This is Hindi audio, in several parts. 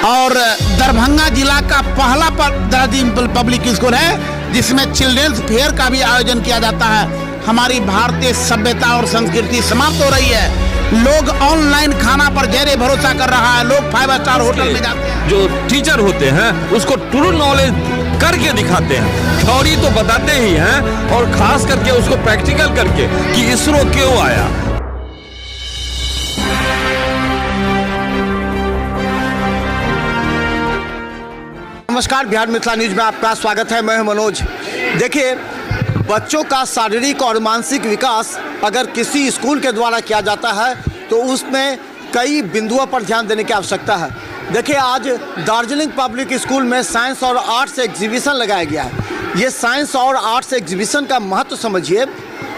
और दरभंगा जिला का पहला दार्जिलिंग पब्लिक स्कूल है जिसमें चिल्ड्रंस फेयर का भी आयोजन किया जाता है। हमारी भारतीय सभ्यता और संस्कृति समाप्त हो रही है। लोग ऑनलाइन खाना पर गहरे भरोसा कर रहा है। लोग 5 स्टार होटल में जाते हैं। जो टीचर होते हैं उसको ट्रू नॉलेज करके दिखाते हैं। थ्योरी तो बताते ही हैं और खास करके उसको प्रैक्टिकल करके कि इसरो क्यों आया। नमस्कार, बिहार मिथिला न्यूज में आपका स्वागत है। मैं हूं मनोज। देखिए, बच्चों का शारीरिक और मानसिक विकास अगर किसी स्कूल के द्वारा किया जाता है तो उसमें कई बिंदुओं पर ध्यान देने की आवश्यकता है। देखिए, आज दार्जिलिंग पब्लिक स्कूल में साइंस और आर्ट्स एग्जीबिशन लगाया गया है। ये साइंस और आर्ट्स एग्जीबिशन का महत्व समझिए।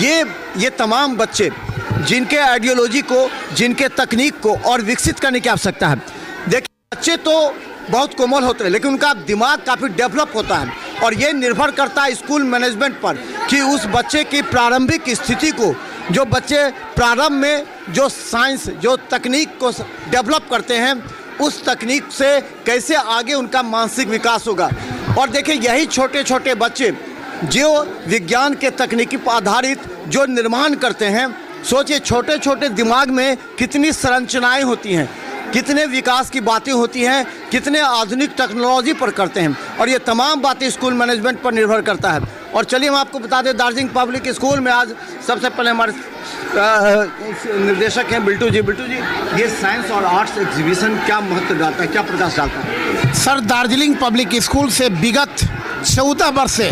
ये तमाम बच्चे जिनके आइडियोलॉजी को, जिनके तकनीक को और विकसित करने की आवश्यकता है। देखिए, बच्चे तो बहुत कोमल होते हैं लेकिन उनका दिमाग काफ़ी डेवलप होता है और ये निर्भर करता है स्कूल मैनेजमेंट पर कि उस बच्चे की प्रारंभिक स्थिति को, जो बच्चे प्रारंभ में जो साइंस, जो तकनीक को डेवलप करते हैं, उस तकनीक से कैसे आगे उनका मानसिक विकास होगा। और देखिए, यही छोटे छोटे बच्चे जो विज्ञान के तकनीकी पर आधारित जो निर्माण करते हैं, सोचिए छोटे छोटे दिमाग में कितनी संरचनाएँ होती हैं, कितने विकास की बातें होती हैं, कितने आधुनिक टेक्नोलॉजी पर करते हैं और ये तमाम बातें स्कूल मैनेजमेंट पर निर्भर करता है। और चलिए हम आपको बता दें, दार्जिलिंग पब्लिक स्कूल में आज सबसे पहले हमारे निर्देशक हैं बिल्टू जी। बिल्टू जी, ये साइंस और आर्ट्स एग्जीबिशन क्या महत्व डालता है, क्या प्रकाश डालता है? सर, दार्जिलिंग पब्लिक स्कूल से विगत 14 वर्ष से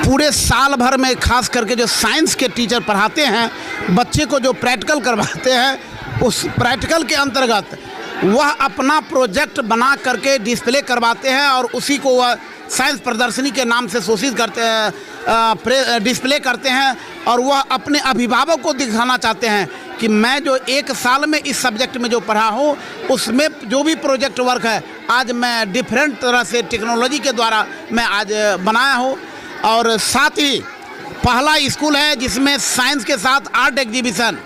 पूरे साल भर में खास करके जो साइंस के टीचर पढ़ाते हैं, बच्चे को जो प्रैक्टिकल करवाते हैं, उस प्रैक्टिकल के अंतर्गत वह अपना प्रोजेक्ट बना करके डिस्प्ले करवाते हैं और उसी को वह साइंस प्रदर्शनी के नाम से शोषित करते हैं, डिस्प्ले करते हैं और वह अपने अभिभावक को दिखाना चाहते हैं कि मैं जो 1 साल में इस सब्जेक्ट में जो पढ़ा हूँ, उसमें जो भी प्रोजेक्ट वर्क है आज मैं डिफरेंट तरह से टेक्नोलॉजी के द्वारा मैं आज बनाया हूँ। और साथ ही पहला स्कूल है जिसमें साइंस के साथ आर्ट एग्जीबिशन,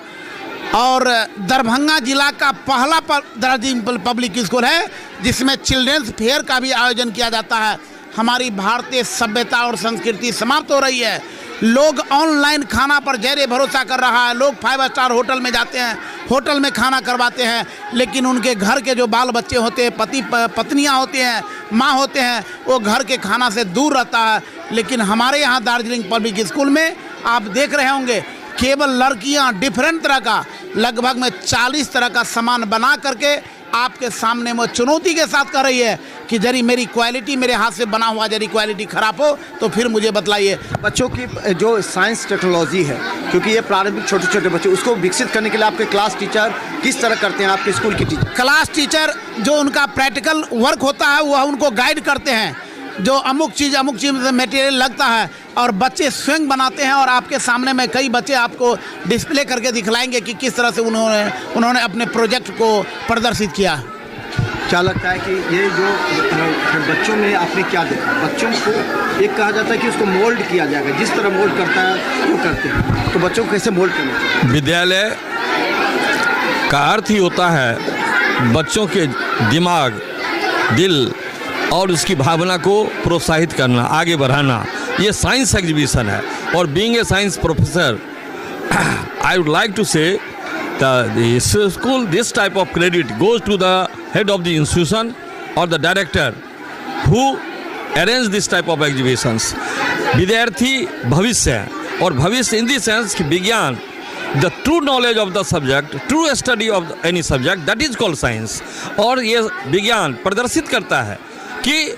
और दरभंगा जिला का पहला दार्जिलिंग पब्लिक स्कूल है जिसमें चिल्ड्रंस फेयर का भी आयोजन किया जाता है। हमारी भारतीय सभ्यता और संस्कृति समाप्त हो रही है। लोग ऑनलाइन खाना पर गहरे भरोसा कर रहा है। लोग 5 स्टार होटल में जाते हैं, होटल में खाना करवाते हैं, लेकिन उनके घर के जो बाल बच्चे होते हैं, पत्नियां होती हैं, माँ होते हैं, वो घर के खाना से दूर रहता है। लेकिन हमारे यहाँ दार्जिलिंग पब्लिक स्कूल में आप देख रहे होंगे, केवल लड़कियां डिफरेंट तरह का, लगभग में 40 तरह का सामान बना करके आपके सामने में चुनौती के साथ कर रही है कि जरी मेरी क्वालिटी, मेरे हाथ से बना हुआ जरी क्वालिटी ख़राब हो तो फिर मुझे बतलाइए। बच्चों की जो साइंस टेक्नोलॉजी है, क्योंकि ये प्रारंभिक छोटे छोटे बच्चे, उसको विकसित करने के लिए आपके क्लास टीचर किस तरह करते हैं? आपके स्कूल की टीचर, क्लास टीचर जो उनका प्रैक्टिकल वर्क होता है वह उनको गाइड करते हैं। जो अमुक चीज़ में मटेरियल लगता है और बच्चे स्वयं बनाते हैं और आपके सामने में कई बच्चे आपको डिस्प्ले करके दिखलाएंगे कि किस तरह से उन्होंने अपने प्रोजेक्ट को प्रदर्शित किया। क्या लगता है कि ये जो बच्चों में आपने क्या देखा? बच्चों को एक कहा जाता है कि उसको मोल्ड किया जाएगा, जिस तरह मोल्ड करता है वो करते हैं, तो बच्चों को कैसे मोल्ड करना चाहिए? विद्यालय का अर्थ ही होता है बच्चों के दिमाग, दिल और उसकी भावना को प्रोत्साहित करना, आगे बढ़ाना। ये साइंस एग्जीबिशन है और being a science professor, I would like to say the school, this type of credit goes to the head of the institution or the director who arrange this type of exhibitions. विद्यार्थी भविष्य है और भविष्य इन दी सेंस कि विज्ञान, the true knowledge of the subject, true study of any subject, that is called science। और ये विज्ञान प्रदर्शित करता है कि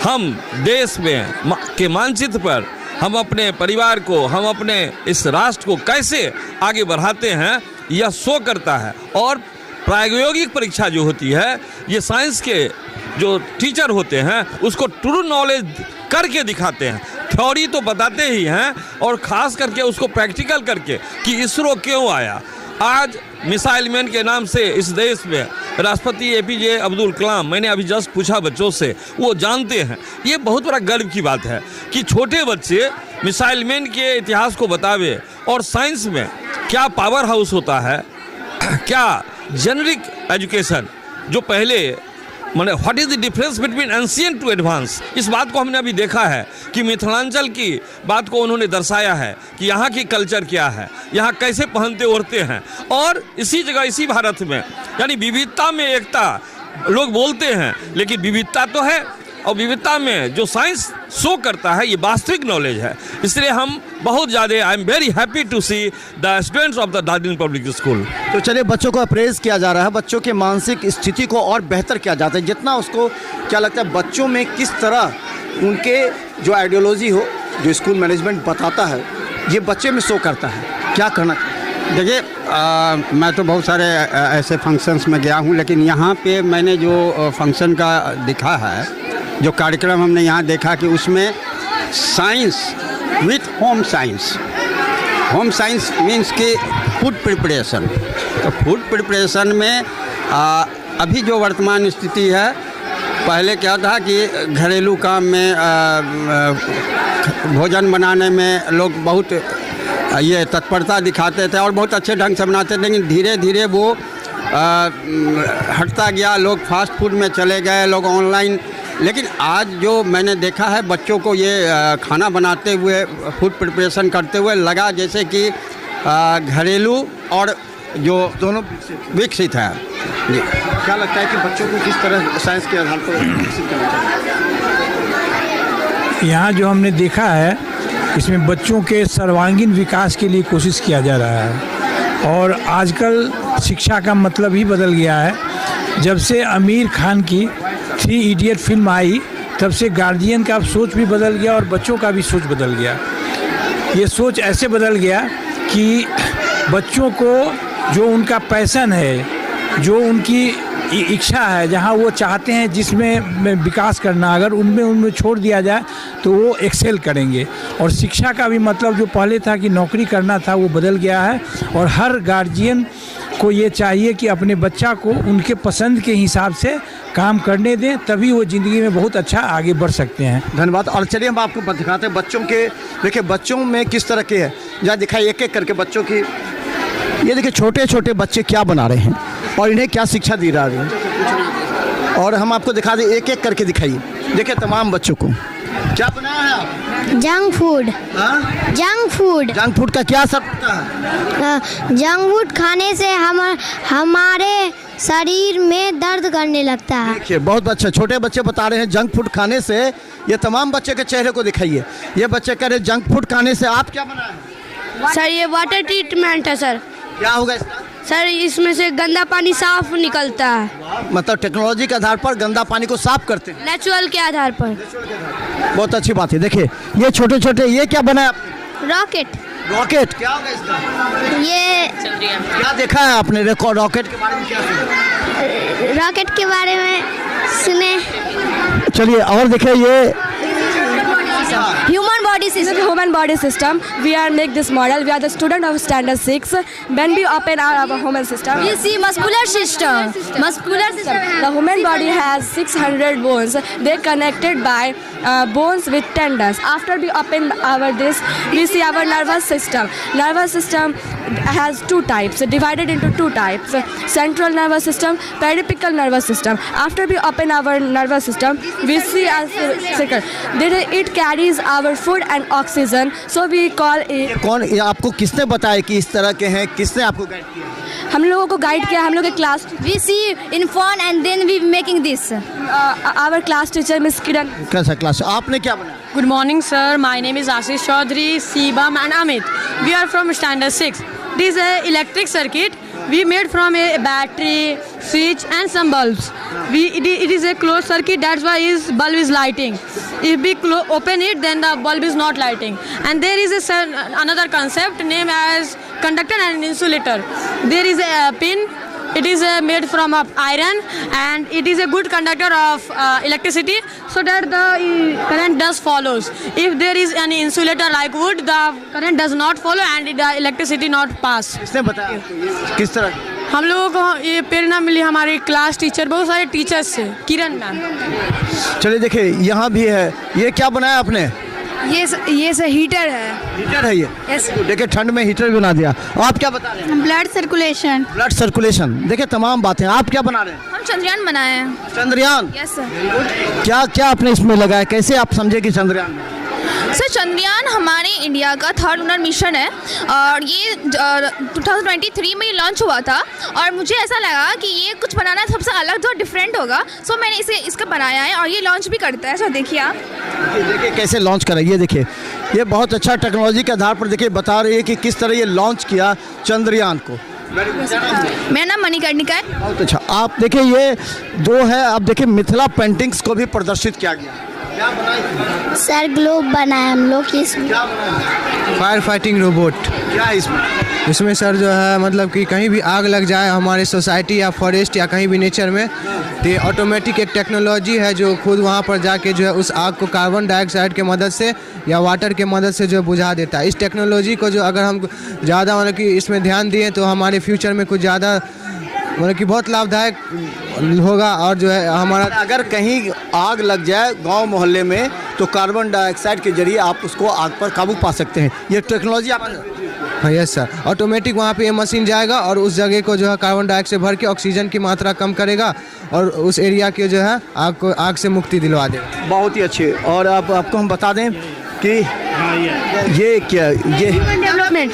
हम देश में के मानचित्र पर हम अपने परिवार को, हम अपने इस राष्ट्र को कैसे आगे बढ़ाते हैं, यह शो करता है। और प्रायोगिक परीक्षा जो होती है, ये साइंस के जो टीचर होते हैं उसको ट्रू नॉलेज करके दिखाते हैं। थ्योरी तो बताते ही हैं और ख़ास करके उसको प्रैक्टिकल करके कि इसरो क्यों आया। आज मिसाइल मैन के नाम से इस देश में राष्ट्रपति APJ अब्दुल कलाम, मैंने अभी जस्ट पूछा बच्चों से, वो जानते हैं। ये बहुत बड़ा गर्व की बात है कि छोटे बच्चे मिसाइल मैन के इतिहास को बतावे और साइंस में क्या पावर हाउस होता है, क्या जेनरिक एजुकेशन जो पहले माने what is the difference between ancient to advance, इस बात को हमने अभी देखा है कि मिथिलांचल की बात को उन्होंने दर्शाया है कि यहाँ की कल्चर क्या है, यहाँ कैसे पहनते ओढ़ते हैं। और इसी जगह इसी भारत में यानी विविधता में एकता लोग बोलते हैं, लेकिन विविधता तो है और विविधता में जो साइंस शो करता है ये वास्तविक नॉलेज है। इसलिए हम बहुत ज़्यादा I am very happy to see the students of the Darjeeling public school. तो चलिए, बच्चों को अप्रेज किया जा रहा है, बच्चों के मानसिक स्थिति को और बेहतर किया जाता है। जितना उसको क्या लगता है बच्चों में किस तरह उनके जो आइडियोलॉजी हो, जो स्कूल मैनेजमेंट बताता है, ये बच्चे में शो करता है। क्या करना? देखिए, मैं तो बहुत सारे ऐसे फंक्शंस में गया हूँ, लेकिन यहाँ पे मैंने जो फंक्शन का दिखा है, जो कार्यक्रम हमने यहाँ देखा कि उसमें science with home science means कि फूड प्रिपरेशन। तो फूड प्रिपरेशन में अभी जो वर्तमान स्थिति है, पहले क्या था कि घरेलू काम में भोजन बनाने में लोग बहुत ये तत्परता दिखाते थे और बहुत अच्छे ढंग से बनाते थे, लेकिन धीरे धीरे वो हटता गया, लोग फास्ट फूड में चले गए, लोग ऑनलाइन। लेकिन आज जो मैंने देखा है बच्चों को ये खाना बनाते हुए, फूड प्रिपरेशन करते हुए लगा जैसे कि घरेलू और जो दोनों विकसित है। जी, क्या लगता है कि बच्चों को किस तरह साइंस के आधार पर विकसित करना चाहिए? यहाँ जो हमने देखा है इसमें बच्चों के सर्वांगीण विकास के लिए कोशिश किया जा रहा है। और आजकल शिक्षा का मतलब ही बदल गया है। जब से आमिर खान की 3 इडियट फिल्म आई, तब से गार्जियन का सोच भी बदल गया और बच्चों का भी सोच बदल गया। ये सोच ऐसे बदल गया कि बच्चों को जो उनका पैशन है, जो उनकी इच्छा है, जहाँ वो चाहते हैं जिसमें विकास करना, अगर उनमें छोड़ दिया जाए तो वो एक्सेल करेंगे। और शिक्षा का भी मतलब जो पहले था कि नौकरी करना था, वो बदल गया है। और हर गार्जियन को ये चाहिए कि अपने बच्चा को उनके पसंद के हिसाब से काम करने दें, तभी वो ज़िंदगी में बहुत अच्छा आगे बढ़ सकते हैं। धन्यवाद। और चलिए हम आपको दिखाते हैं बच्चों के, देखिए बच्चों में किस तरह के है, जहाँ दिखाई एक एक करके बच्चों की। ये देखिए छोटे छोटे बच्चे क्या बना रहे हैं और इन्हें क्या शिक्षा दी जा रही है, और हम आपको दिखा दें, एक एक करके दिखाइए। देखिए तमाम बच्चों को क्या बनाया है आप? Junk food. जंक फूड का क्या असर होता है? जंक फूड खाने से हमारे शरीर में दर्द करने लगता है। देखिए बहुत अच्छा, छोटे बच्चे बता रहे हैं जंक फूड खाने से। ये तमाम बच्चे के चेहरे को दिखाइए। ये बच्चे कह रहे हैं जंक फूड खाने से। आप क्या बनाए? सर ये वाटर ट्रीटमेंट है सर। क्या होगा इसका? सर इसमें से गंदा पानी साफ निकलता है। मतलब टेक्नोलॉजी के आधार पर गंदा पानी को साफ करते हैं, नेचुरल के आधार पर। बहुत अच्छी बात है। देखिए ये छोटे छोटे, ये क्या बनाया आपने? रॉकेट। रॉकेट क्या होगा इसका? ये क्या देखा है आपने रॉकेट के बारे में? क्या सुना? रॉकेट के बारे में सुने। चलिए और देखिए ये Human body system. Human body system. We are make this model. We are the student of standard 6. When we open our human system, we see muscular system. Muscular system. The human body has 600 bones. They connected by bones with tendons. After we open we see our nervous system. Nervous system has 2 types, divided into 2 types: central nervous system, periapical nervous system. After we open our nervous system, we see as it carries our food and oxygen, so we call it. कौन, ये आपको किसने बताया कि इस तरह के हैं? किसने आपको गाइड किया? हम लोगों को गाइड किया, हम लोग के class. We see in phone and then we making this. Our class teacher Miss Kiran. कैसा क्लास? आपने क्या बनाया? Good morning, sir. My name is Ashish Chaudhary, Sibam and Amit. We are from standard 6. This is an electric circuit. We made from a battery, switch and some bulbs. It is a closed circuit, that's why his bulb is lighting. If we open it, then the bulb is not lighting. And there is another concept named as conductor and insulator. There is a pin. It is made from iron and it is a good conductor of electricity, so that the current does follows. If there is any insulator like wood, the current does not follow and the electricity not pass. किसने बताया आपको ये? किस तरह? हम लोगों को ये प्रेरणा मिली हमारे क्लास टीचर, बहुत सारे टीचर्स से, किरण मैम। चलिए देखिए यहाँ भी है। ये क्या बनाया आपने? ये सर हीटर है। हीटर है ये। Yes. देखिए ठंड में हीटर भी बना दिया। आप क्या बता रहे हैं? Blood circulation. Blood circulation. देखिए तमाम बातें। आप क्या बना रहे हैं? हम चंद्रयान बनाए हैं। चंद्रयान। Yes sir. क्या क्या आपने इसमें लगाया, कैसे आप समझे कि चंद्रयान में? सर चंद्रयान हमारे इंडिया का थर्ड लूनर मिशन है और ये 2023 में ये लॉन्च हुआ था और मुझे ऐसा लगा कि ये कुछ बनाना सबसे अलग तो डिफरेंट होगा, सो मैंने इसका बनाया है और ये लॉन्च भी करता है। सो देखिए आप, देखिए कैसे लॉन्च करा। ये देखिए ये बहुत अच्छा टेक्नोलॉजी के आधार पर देखिए बता रही है कि किस तरह ये लॉन्च किया चंद्रयान को। मेरा नाम मणिकर्णिका है। बहुत अच्छा। आप देखिए ये दो है। आप देखिए मिथिला पेंटिंग्स को भी प्रदर्शित किया गया। क्या बनाए? सर ग्लोब बनाए हम लोग इसमें। Fire fighting robot. क्या है इसमें? इसमें सर जो है मतलब कि कहीं भी आग लग जाए हमारे सोसाइटी या फॉरेस्ट या कहीं भी नेचर में, तो ये ऑटोमेटिक एक टेक्नोलॉजी है जो खुद वहाँ पर जाके जो है उस आग को कार्बन डाइऑक्साइड के मदद से या वाटर के मदद से जो बुझा देता है। इस टेक्नोलॉजी को जो अगर हम ज़्यादा मतलब कि इसमें ध्यान दिए तो हमारे फ्यूचर में कुछ ज़्यादा मतलब कि बहुत लाभदायक होगा। और जो है हमारा अगर कहीं आग लग जाए गांव मोहल्ले में तो कार्बन डाइऑक्साइड के जरिए आप उसको आग पर काबू पा सकते हैं। ये टेक्नोलॉजी आप। हाँ यस सर। ऑटोमेटिक वहाँ पे ये मशीन जाएगा और उस जगह को जो है कार्बन डाइऑक्साइड भर के ऑक्सीजन की मात्रा कम करेगा और उस एरिया के जो है आग से मुक्ति दिलवा देगा। बहुत ही अच्छे। और आपको हम बता दें कि ये क्या ये डेवलपमेंट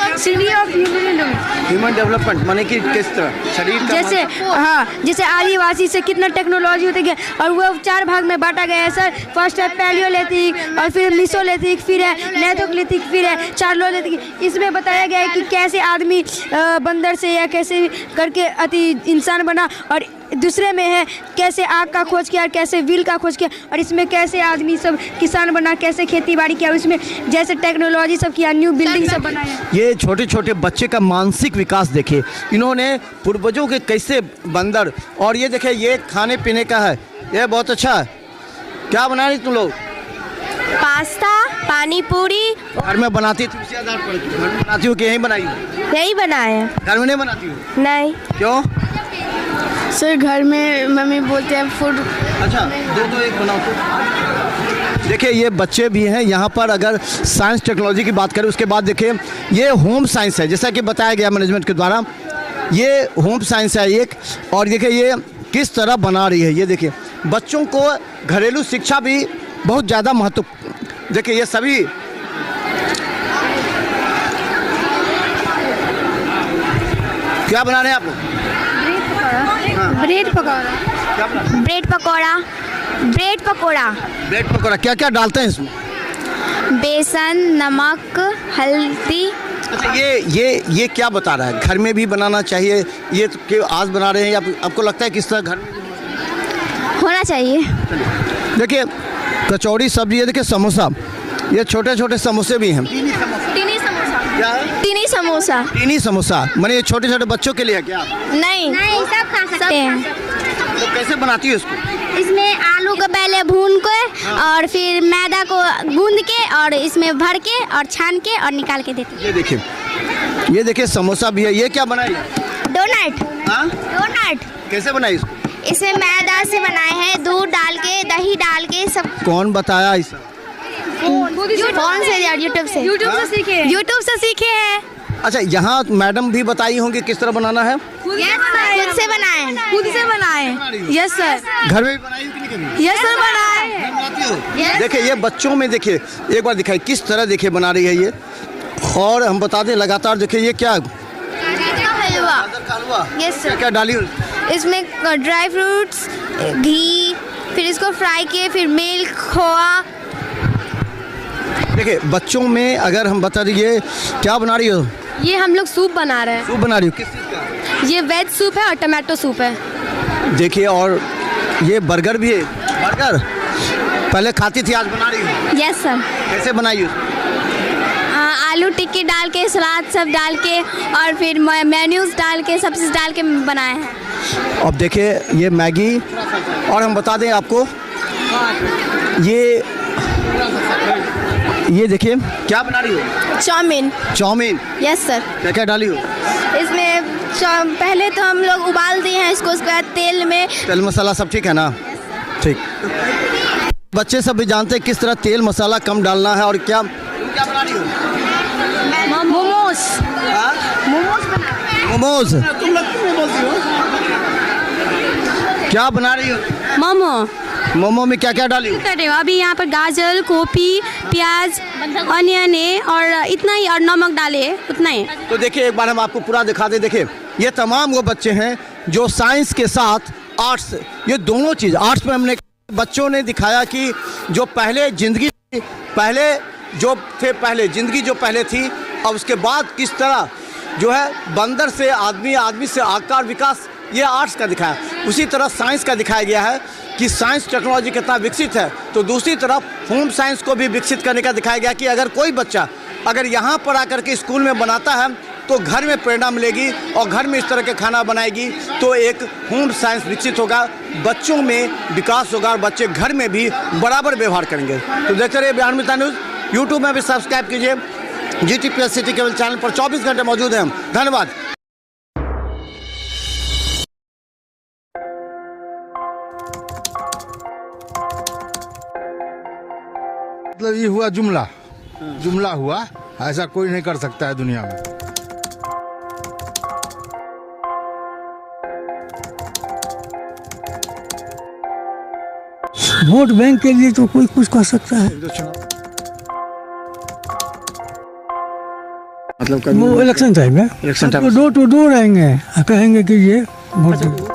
ह्यूमन डेवलपमेंट माने कि किस तरह शरीर का जैसे हाँ, जैसे आदिवासी से कितना टेक्नोलॉजी होती है और वो 4 भाग में बांटा गया है सर। फर्स्ट है पैलियोलिथिक और फिर मिसोलिथिक, फिर है नेथोलिथिक, फिर है चार्लोलिथिक। इसमें बताया गया है कि कैसे आदमी बंदर से या कैसे करके अति इंसान बना, और दूसरे में है कैसे आग का खोज किया और कैसे व्हील का खोज किया, और इसमें कैसे आदमी सब किसान बना, कैसे खेती बाड़ी किया, और इसमें जैसे टेक्नोलॉजी सब किया, न्यू बिल्डिंग सब बनाया। ये छोटे छोटे बच्चे का मानसिक विकास देखिए। इन्होंने पूर्वजों के कैसे बंदर। और ये देखिए ये खाने पीने का है। ये बहुत अच्छा है। क्या बना रही तुम लोग? पास्ता, पानी पूरी। घर में बनाती थी उसी आधार पर? घर में बनाती हो कि यहीं बनाई हो? यही बनाए। घर में नहीं बनाती हो? नहीं। क्यों? सर घर में मम्मी बोलते हैं फूड। अच्छा दो एक बनाओ तो। देखिए ये बच्चे भी हैं यहाँ पर। अगर साइंस टेक्नोलॉजी की बात करें उसके बाद देखिए ये होम साइंस है, जैसा कि बताया गया मैनेजमेंट के द्वारा। ये होम साइंस है एक। और देखिए ये किस तरह बना रही है। ये देखिए बच्चों को घरेलू शिक्षा भी बहुत ज़्यादा महत्व। देखिए ये सभी क्या बना रहे हैं आप लोग? ब्रेड पकौड़ा। क्या बना रहे हैं? Bread pakora. Bread pakora. Bread pakora. क्या क्या डालते हैं इसमें? बेसन, नमक, हल्दी। अच्छा ये क्या बता रहा है? घर में भी बनाना चाहिए ये तो कि आज बना रहे हैं या आपको लगता है किस तरह घर में होना चाहिए? देखिए कचौड़ी सब्जी है। देखिए समोसा। ये छोटे छोटे समोसे भी हैं। टीनी समोसा। क्या है? टीनी समोसा। टीनी समोसा माने ये छोटे छोटे बच्चों के लिए है क्या? नहीं सब खा सकते हैं। तो कैसे बनाती है इसको? इसमें आलू को पहले भून के और फिर मैदा को गूंद के और इसमें भर के और छान के और निकाल के देते हैं। ये देखिए समोसा भी है। ये क्या बनाई? डोनट। हाँ डोनट कैसे बनाई इसको? इसमें मैदा से बनाए हैं, दूध डाल के, दही डाल के सब। कौन बताया ऐसा? फोन से यार, यूट्यूब से। यूट्यूब से सीखे हैं। अच्छा यहाँ मैडम भी बताई होंगी किस तरह बनाना है? खुद से बनाए। खुद से बनाए। Yes sir. घर में भी बनाई हो कि नहीं कभी? यस सर बनाए। बनाती हो? देखिए ये बच्चों में देखिए एक बार दिखाई किस तरह देखिए बना रही है ये। और हम बता दें लगातार देखिए ये क्या हलवा। Yes sir. क्या डाली? इसमें ड्राई फ्रूट्स, घी, फिर इसको फ्राई किए, फिर मिल्क, खोआ। देखिए बच्चों में अगर हम बता रही क्या बना रही हो? ये हम लोग सूप बना रहे हैं। सूप बना रही हो? किस चीज़ का? ये वेज सूप है और टमाटो सूप है। देखिए और ये बर्गर भी है। बर्गर पहले खाती थी आज बना रही हो? Yes sir. कैसे बनाई हो? आलू टिक्की डाल के, सलाद सब डाल के और फिर मेन्यूज डाल के, सब चीज़ डाल के बनाए हैं। अब देखिए ये मैगी। और हम बता दें आपको ये देखिए क्या बना रही हो? चाउमीन। चाउमीन। Yes sir. क्या क्या डाली हो? इसमें पहले तो हम लोग उबाल दिए हैं इसको, उसके बाद तेल में। तेल मसाला सब ठीक है ना? ठीक। बच्चे सब भी जानते हैं किस तरह तेल मसाला कम डालना है। और क्या क्या बना रही हो? मोमोज। मोमोज। तुम लोग क्यों नहीं बोलती हो? क्या बना रही हो? मोमो मोमो में क्या क्या डाली हो? कर रहे हो अभी यहाँ पर गाजर, गोभी, प्याज, अनियन है और इतना ही, और नमक डाले है उतना ही। तो देखिए एक बार हम आपको पूरा दिखा दें। देखिए ये तमाम वो बच्चे हैं जो साइंस के साथ आर्ट्स, ये दोनों चीज़ आर्ट्स में हमने बच्चों ने दिखाया कि जो पहले ज़िंदगी जो पहले थी और उसके बाद किस तरह जो है बंदर से आदमी, आदमी से आकार विकास, ये आर्ट्स का दिखाया। उसी तरह साइंस का दिखाया गया है कि साइंस टेक्नोलॉजी कितना विकसित है। तो दूसरी तरफ होम साइंस को भी विकसित करने का दिखाया गया कि अगर कोई बच्चा अगर यहाँ पर आकर के स्कूल में बनाता है तो घर में प्रेरणा मिलेगी और घर में इस तरह के खाना बनाएगी तो एक होम साइंस विकसित होगा, बच्चों में विकास होगा और बच्चे घर में भी बराबर व्यवहार करेंगे। तो देखते रहिए बिहार मित्र न्यूज़। यूट्यूब में भी सब्सक्राइब कीजिए। GTPS सिटी केबल चैनल पर 24 घंटे मौजूद हैं हम। धन्यवाद। मतलब ये हुआ जुमला हुआ, ऐसा कोई नहीं कर सकता है दुनिया में। वोट बैंक के लिए तो कोई कुछ कर सकता है। मतलब वो इलेक्शन टाइम है, election time door to door आएंगे, कहेंगे कि ये वोट